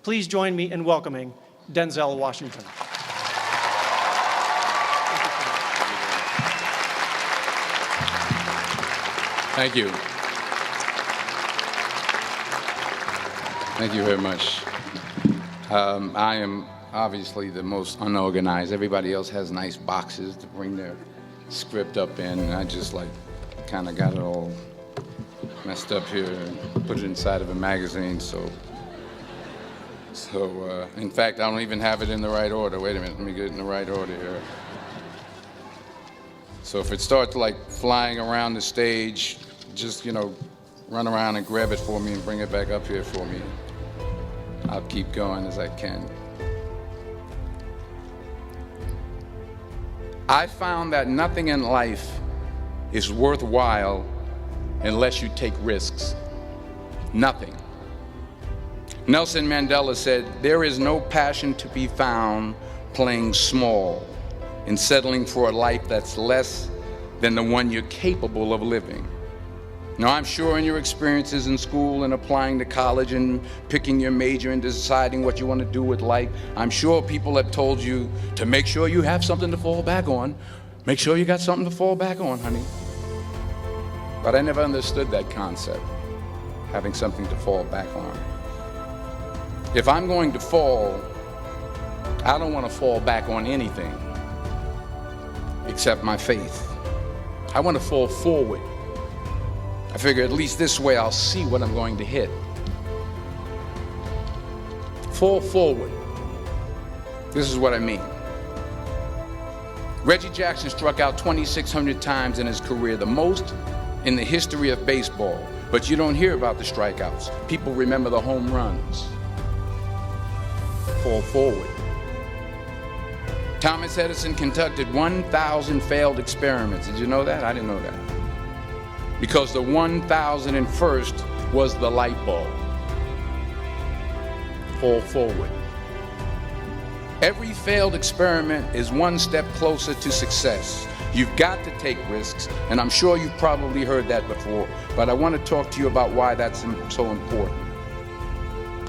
Please join me in welcoming Denzel Washington. Thank you. Thank you very much. I am obviously the most unorganized. Everybody else has nice boxes to bring their script up in, and I just kind of got it all messed up here and put it inside of a magazine. So in fact, I don't even have it in the right order. Wait a minute, let me get it in the right order here. So if it starts flying around the stage, just, run around and grab it for me and bring it back up here for me. I'll keep going as I can. I found that nothing in life is worthwhile unless you take risks. Nothing. Nelson Mandela said, "There is no passion to be found playing small and settling for a life that's less than the one you're capable of living." Now, I'm sure in your experiences in school and applying to college and picking your major and deciding what you want to do with life, I'm sure people have told you to make sure you have something to fall back on. Make sure you got something to fall back on, honey. But I never understood that concept, having something to fall back on. If I'm going to fall, I don't want to fall back on anything except my faith. I want to fall forward. I figure at least this way I'll see what I'm going to hit. Fall forward. This is what I mean. Reggie Jackson struck out 2,600 times in his career, the most in the history of baseball. But you don't hear about the strikeouts. People remember the home runs. Fall forward. Thomas Edison conducted 1,000 failed experiments. Did you know that? I didn't know that. Because the 1,001st was the light bulb. Fall forward. Every failed experiment is one step closer to success. You've got to take risks, and I'm sure you've probably heard that before, but I want to talk to you about why that's so important.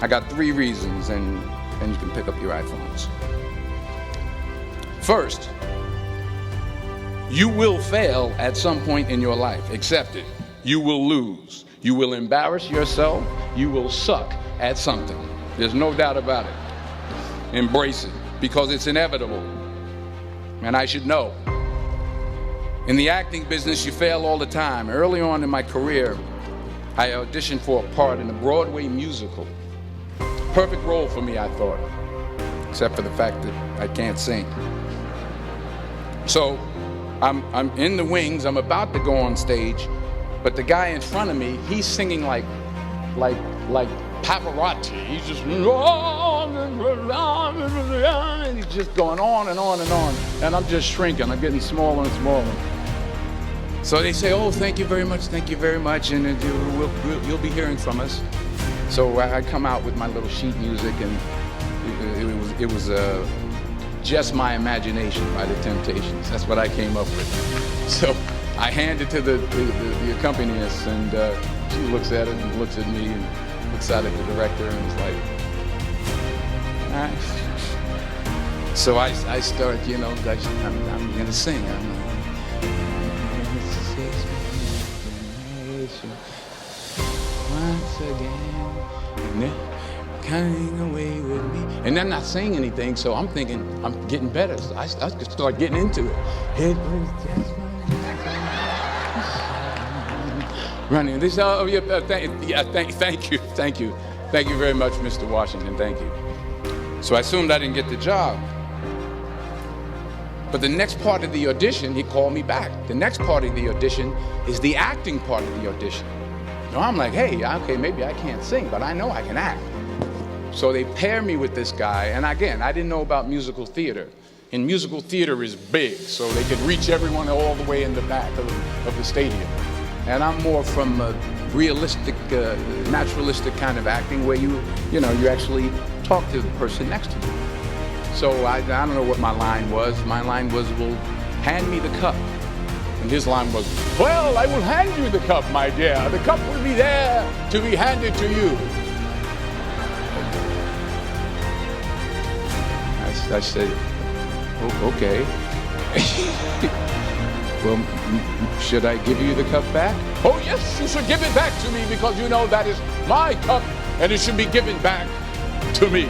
I got 3 reasons, and you can pick up your iPhones. First, you will fail at some point in your life. Accept it. You will lose. You will embarrass yourself. You will suck at something. There's no doubt about it. Embrace it, because it's inevitable. And I should know. In the acting business, you fail all the time. Early on in my career, I auditioned for a part in a Broadway musical. Perfect role for me, I thought, except for the fact that I can't sing. So I'm in the wings, I'm about to go on stage, but the guy in front of me, he's singing like Pavarotti. He's just, and he's just going on and on and on. And I'm just shrinking, I'm getting smaller and smaller. So they say, "Oh, thank you very much, and you'll be hearing from us." So I come out with my little sheet music, and it was Just My Imagination by the Temptations. That's what I came up with. So I hand it to the accompanist, and she looks at it and looks at me and looks out at the director and is like, "Nice." So I start, I'm gonna sing. Once again, coming away with me. And I'm not saying anything, so I'm thinking I'm getting better. So I just start getting into it. It was just running. This, thank you. Thank you very much, Mr. Washington. Thank you. So I assumed I didn't get the job. But the next part of the audition, he called me back. The next part of the audition is the acting part of the audition. So I'm like, hey, okay, maybe I can't sing, but I know I can act. So they pair me with this guy, and again, I didn't know about musical theater. And musical theater is big, so they could reach everyone all the way in the back of the stadium. And I'm more from a realistic, naturalistic kind of acting where you actually talk to the person next to you. So I don't know what my line was. My line was, well, hand me the cup. And his line was, well, I will hand you the cup, my dear. The cup will be there to be handed to you. I said, oh, okay. Well, should I give you the cup back? Oh, yes, you should give it back to me because you know that is my cup and it should be given back to me.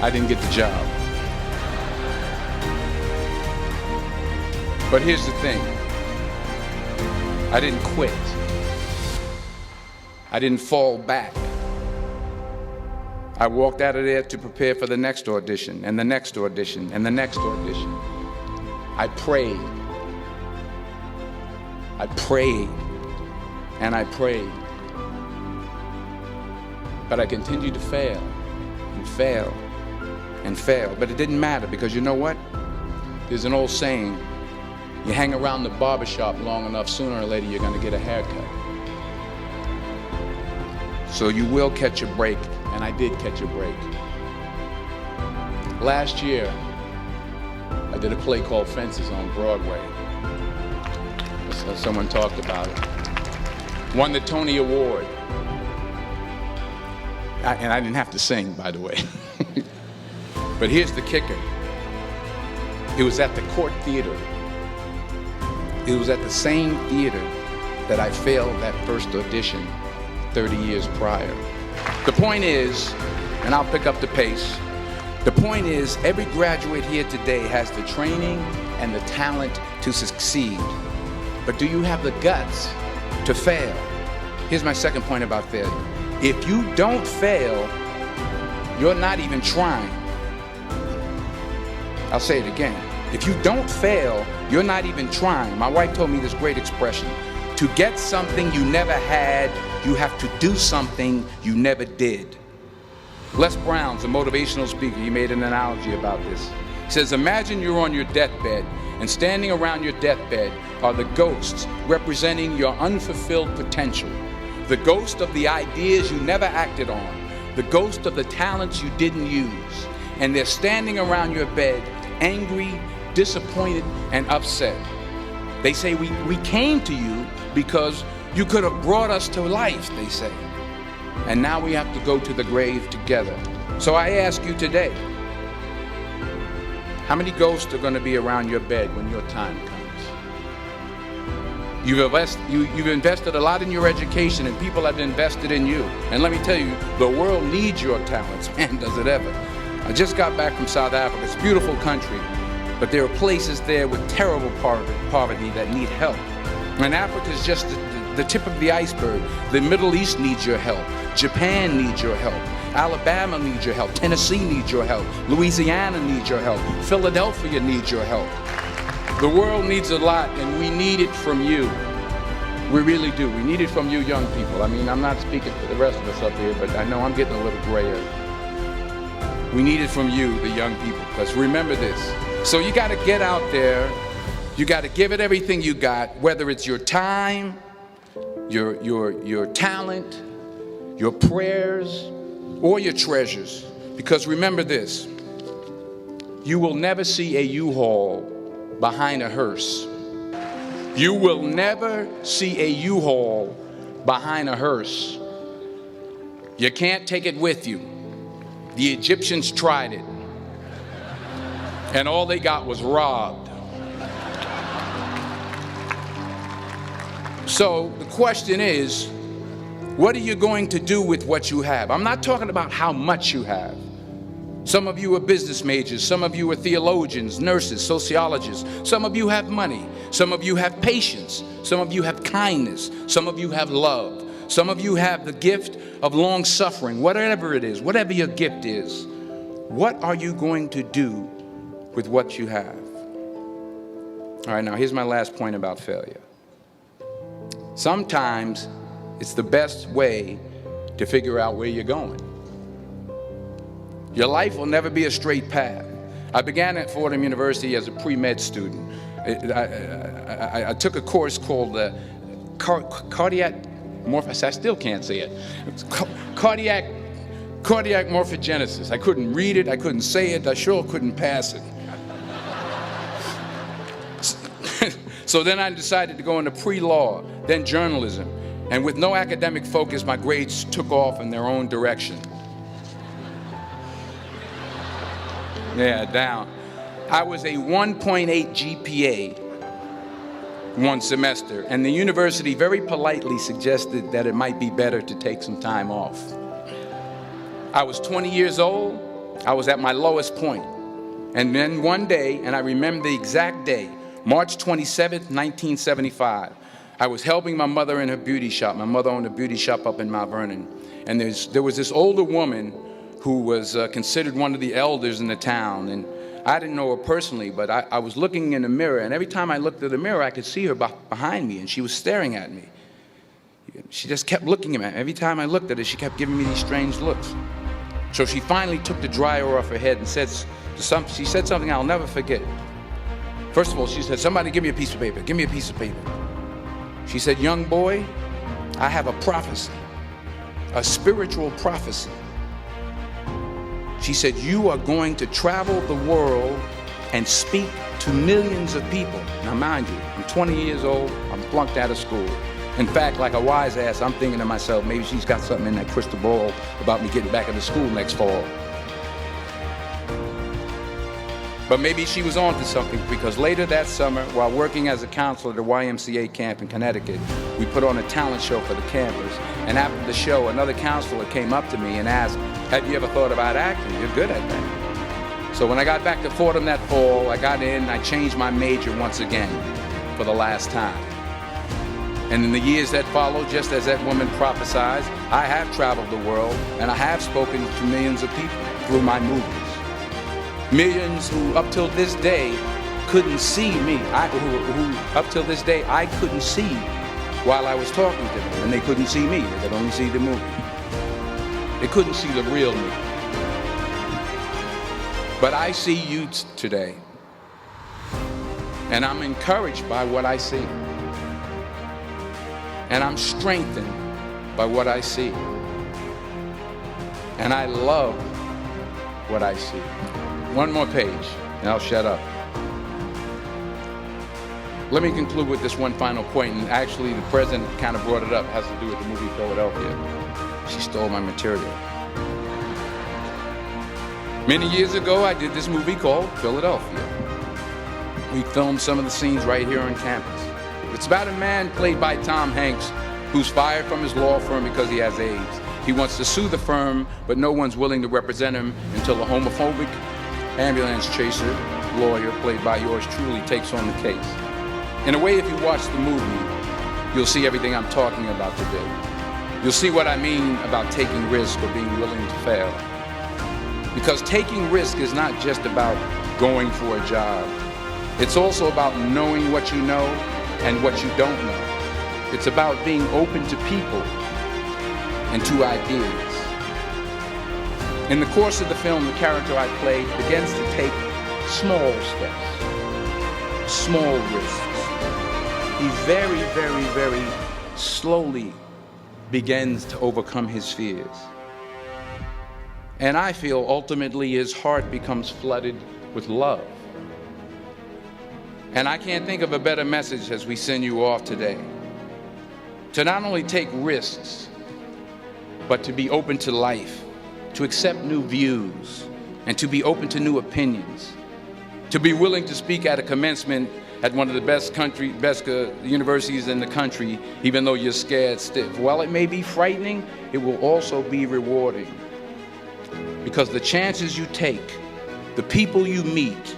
I didn't get the job. But here's the thing. I didn't quit. I didn't fall back. I walked out of there to prepare for the next audition, and the next audition, and the next audition. I prayed. I prayed, and I prayed. But I continued to fail, and fail, and fail. But it didn't matter, because you know what? There's an old saying, you hang around the barbershop long enough, sooner or later you're going to get a haircut. So you will catch a break, and I did catch a break. Last year, I did a play called Fences on Broadway. Someone talked about it. Won the Tony Award. And I didn't have to sing, by the way. But here's the kicker. It was at the Court Theater. It was at the same theater that I failed that first audition 30 years prior. The point is, and I'll pick up the pace, the point is every graduate here today has the training and the talent to succeed. But do you have the guts to fail? Here's my second point about failure. If you don't fail, you're not even trying. I'll say it again. If you don't fail, you're not even trying. My wife told me this great expression. To get something you never had, you have to do something you never did. Les Brown's a motivational speaker. He made an analogy about this. He says, imagine you're on your deathbed, and standing around your deathbed are the ghosts representing your unfulfilled potential. The ghost of the ideas you never acted on. The ghost of the talents you didn't use. And they're standing around your bed, angry, disappointed, and upset. They say, we came to you because you could have brought us to life, they say. And now we have to go to the grave together. So I ask you today, how many ghosts are going to be around your bed when your time comes? You've invested a lot in your education, and people have invested in you. And let me tell you, the world needs your talents. Man, does it ever. I just got back from South Africa. It's a beautiful country, but there are places there with terrible poverty that need help. And Africa is just the tip of the iceberg. The Middle East needs your help. Japan needs your help. Alabama needs your help. Tennessee needs your help. Louisiana needs your help. Philadelphia needs your help. The world needs a lot, and we need it from you. We really do. We need it from you young people. I mean, I'm not speaking for the rest of us up here, but I know I'm getting a little grayer. We need it from you, the young people, because remember this. So you got to get out there. You got to give it everything you got, whether it's your time, your talent, your prayers, or your treasures. Because remember this, you will never see a U-Haul behind a hearse. You will never see a U-Haul behind a hearse. You can't take it with you. The Egyptians tried it, and all they got was robbed. So the question is, what are you going to do with what you have? I'm not talking about how much you have. Some of you are business majors. Some of you are theologians, nurses, sociologists. Some of you have money. Some of you have patience. Some of you have kindness. Some of you have love. Some of you have the gift of long suffering. Whatever it is, whatever your gift is, what are you going to do with what you have? All right, now here's my last point about failure. Sometimes it's the best way to figure out where you're going. Your life will never be a straight path. I began at Fordham University as a pre-med student. I took a course called cardiac morphogenesis. I still can't say it. It's cardiac morphogenesis. I couldn't read it. I couldn't say it. I sure couldn't pass it. So then I decided to go into pre-law, then journalism. And with no academic focus, my grades took off in their own direction. Yeah, down. I was a 1.8 GPA one semester, and the university very politely suggested that it might be better to take some time off. I was 20 years old. I was at my lowest point. And then one day, and I remember the exact day, March 27th, 1975, I was helping my mother in her beauty shop. My mother owned a beauty shop up in Mount Vernon. And there was this older woman who was considered one of the elders in the town. And I didn't know her personally, but I was looking in the mirror, and every time I looked at the mirror, I could see her behind me, and she was staring at me. She just kept looking at me. Every time I looked at her, she kept giving me these strange looks. So she finally took the dryer off her head and she said something I'll never forget. First of all, she said, "Somebody give me a piece of paper. Give me a piece of paper." She said, "Young boy, I have a prophecy, a spiritual prophecy." She said, "You are going to travel the world and speak to millions of people." Now, mind you, I'm 20 years old. I'm flunked out of school. In fact, like a wise ass, I'm thinking to myself, maybe she's got something in that crystal ball about me getting back into school next fall. But maybe she was on to something, because later that summer, while working as a counselor at the YMCA camp in Connecticut, we put on a talent show for the campers. And after the show, another counselor came up to me and asked, "Have you ever thought about acting? You're good at that." So when I got back to Fordham that fall, I got in and I changed my major once again for the last time. And in the years that followed, just as that woman prophesied, I have traveled the world and I have spoken to millions of people through my movies. Millions who up till this day couldn't see me, who up till this day I couldn't see while I was talking to them, and they couldn't see me, they could only see the movie. They couldn't see the real me. But I see you today, and I'm encouraged by what I see. And I'm strengthened by what I see. And I love what I see. One more page, and I'll shut up. Let me conclude with this one final point, and actually the president kind of brought it up. It has to do with the movie Philadelphia. She stole my material. Many years ago, I did this movie called Philadelphia. We filmed some of the scenes right here on campus. It's about a man played by Tom Hanks who's fired from his law firm because he has AIDS. He wants to sue the firm, but no one's willing to represent him until a homophobic ambulance chaser lawyer, played by yours truly, takes on the case. In a way, if you watch the movie, you'll see everything I'm talking about today. You'll see what I mean about taking risk or being willing to fail. Because taking risk is not just about going for a job. It's also about knowing what you know and what you don't know. It's about being open to people and to ideas. In the course of the film, the character I played begins to take small steps, small risks. He very, very, very slowly begins to overcome his fears. And I feel ultimately his heart becomes flooded with love. And I can't think of a better message as we send you off today. To not only take risks, but to be open to life, to accept new views, and to be open to new opinions. To be willing to speak at a commencement at one of the best universities in the country, even though you're scared stiff. While it may be frightening, it will also be rewarding. Because the chances you take, the people you meet,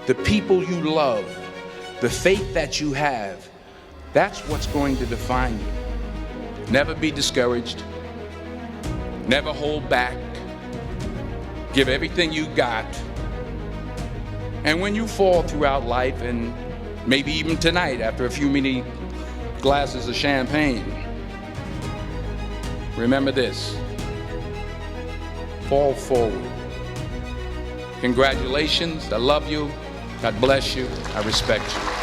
the people you love, the faith that you have, that's what's going to define you. Never be discouraged. Never hold back. Give everything you got. And when you fall throughout life, and maybe even tonight after a few many glasses of champagne, remember this: fall forward. Congratulations. I love you. God bless you. I respect you.